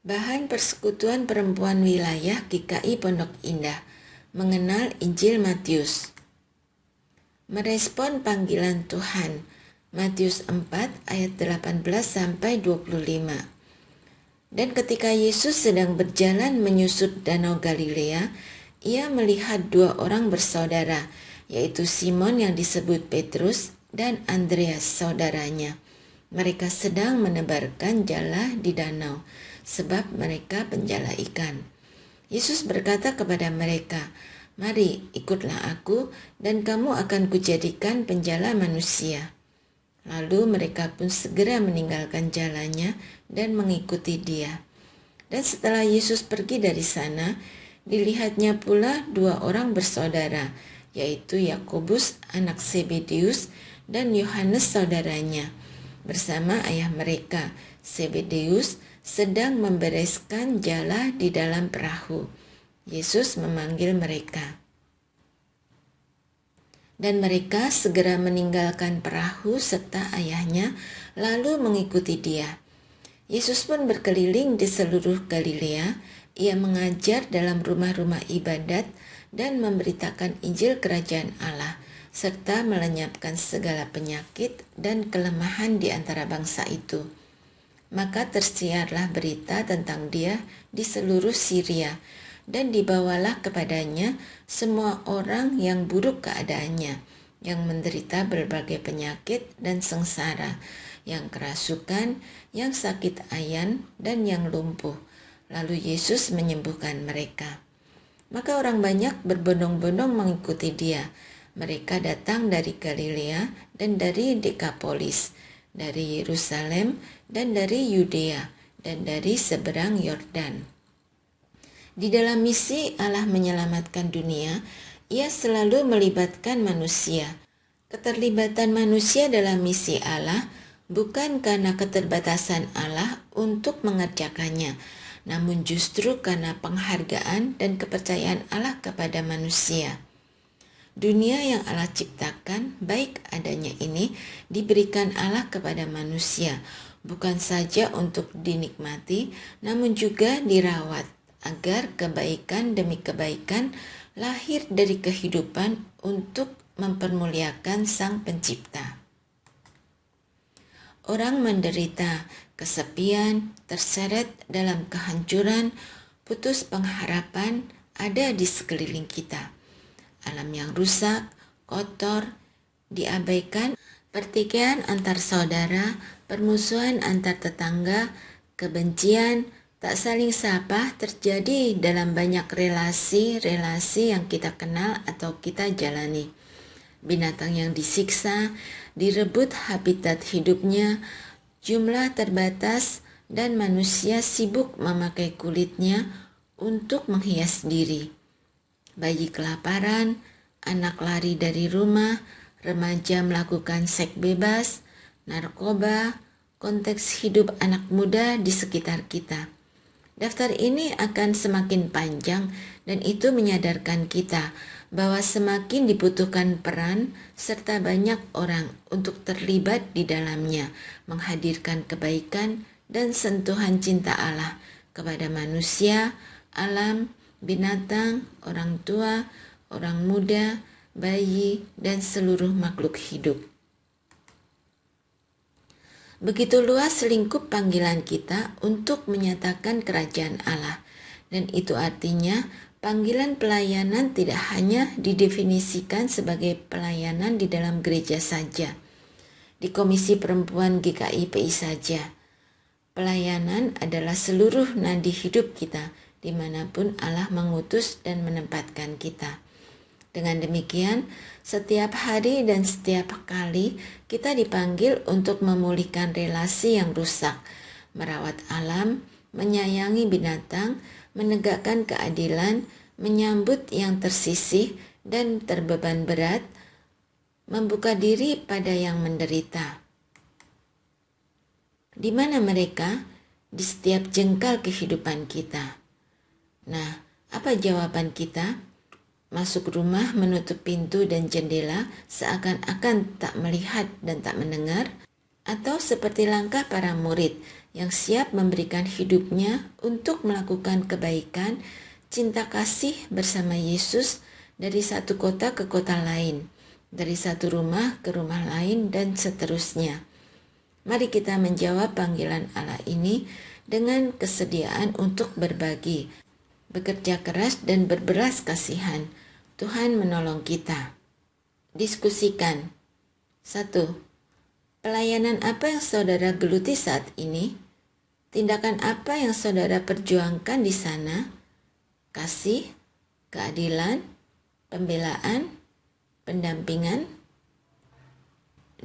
Bahan Persekutuan Perempuan Wilayah GKI Pondok Indah mengenal Injil Matius. Merespon panggilan Tuhan. Matius 4 ayat 18-25. Dan ketika Yesus sedang berjalan menyusut danau Galilea, ia melihat dua orang bersaudara, yaitu Simon yang disebut Petrus dan Andreas saudaranya. Mereka sedang menebarkan jala di danau, sebab mereka penjala ikan. Yesus berkata kepada mereka, "Mari, ikutlah aku, dan kamu akan kujadikan penjala manusia." Lalu mereka pun segera meninggalkan jalannya dan mengikuti dia. Dan setelah Yesus pergi dari sana, dilihatnya pula dua orang bersaudara, yaitu Yakobus anak Zebedeus dan Yohanes saudaranya, bersama ayah mereka, Zebedeus, sedang membereskan jala di dalam perahu. Yesus memanggil mereka. Dan mereka segera meninggalkan perahu serta ayahnya, lalu mengikuti dia. Yesus pun berkeliling di seluruh Galilea. Ia mengajar dalam rumah-rumah ibadat dan memberitakan Injil Kerajaan Allah, serta melenyapkan segala penyakit dan kelemahan di antara bangsa itu. Maka tersiarlah berita tentang dia di seluruh Syria, dan dibawalah kepadanya semua orang yang buruk keadaannya, yang menderita berbagai penyakit dan sengsara, yang kerasukan, yang sakit ayan, dan yang lumpuh. Lalu Yesus menyembuhkan mereka. Maka orang banyak berbondong-bondong mengikuti dia. Mereka datang dari Galilea dan dari Dekapolis, dari Yerusalem dan dari Yudea, dan dari seberang Yordan. Di dalam misi Allah menyelamatkan dunia, ia selalu melibatkan manusia. Keterlibatan manusia dalam misi Allah bukan karena keterbatasan Allah untuk mengerjakannya, namun justru karena penghargaan dan kepercayaan Allah kepada manusia. Dunia yang Allah ciptakan, baik adanya ini, diberikan Allah kepada manusia, bukan saja untuk dinikmati, namun juga dirawat, agar kebaikan demi kebaikan lahir dari kehidupan untuk mempermuliakan Sang Pencipta. Orang menderita kesepian, terseret dalam kehancuran, putus pengharapan ada di sekeliling kita. Alam yang rusak, kotor, diabaikan, pertikaian antar saudara, permusuhan antar tetangga, kebencian, tak saling sapa terjadi dalam banyak relasi-relasi yang kita kenal atau kita jalani. Binatang yang disiksa, direbut habitat hidupnya, jumlah terbatas, dan manusia sibuk memakai kulitnya untuk menghias diri. Bayi kelaparan, anak lari dari rumah, remaja melakukan seks bebas, narkoba, konteks hidup anak muda di sekitar kita. Daftar ini akan semakin panjang, dan itu menyadarkan kita bahwa semakin dibutuhkan peran serta banyak orang untuk terlibat di dalamnya, menghadirkan kebaikan dan sentuhan cinta Allah kepada manusia, alam, binatang, orang tua, orang muda, bayi, dan seluruh makhluk hidup. Begitu luas lingkup panggilan kita untuk menyatakan kerajaan Allah, dan itu artinya panggilan pelayanan tidak hanya didefinisikan sebagai pelayanan di dalam gereja saja, di Komisi Perempuan GKI PI saja. Pelayanan adalah seluruh nadi hidup kita, dimanapun Allah mengutus dan menempatkan kita. Dengan demikian, setiap hari dan setiap kali kita dipanggil untuk memulihkan relasi yang rusak, merawat alam, menyayangi binatang, menegakkan keadilan, menyambut yang tersisih dan terbeban berat, membuka diri pada yang menderita. Di mana mereka? Di setiap jengkal kehidupan kita. Nah, apa jawaban kita? Masuk rumah, menutup pintu dan jendela, seakan-akan tak melihat dan tak mendengar, Atau seperti langkah para murid yang siap memberikan hidupnya untuk melakukan kebaikan, cinta kasih bersama Yesus dari satu kota ke kota lain, dari satu rumah ke rumah lain, dan seterusnya. Mari kita menjawab panggilan Allah ini dengan kesediaan untuk berbagi, bekerja keras, dan berbelas kasihan. Tuhan menolong kita. Diskusikan. 1. Pelayanan apa yang saudara geluti saat ini? Tindakan apa yang saudara perjuangkan di sana? Kasih, keadilan, pembelaan, pendampingan?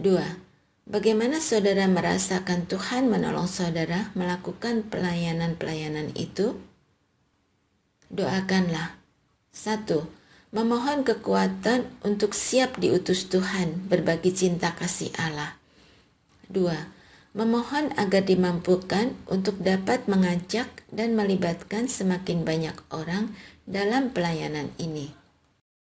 2. Bagaimana saudara merasakan Tuhan menolong saudara melakukan pelayanan-pelayanan itu? Doakanlah. 1. Memohon kekuatan untuk siap diutus Tuhan berbagi cinta kasih Allah. 2. Memohon agar dimampukan untuk dapat mengajak dan melibatkan semakin banyak orang dalam pelayanan ini.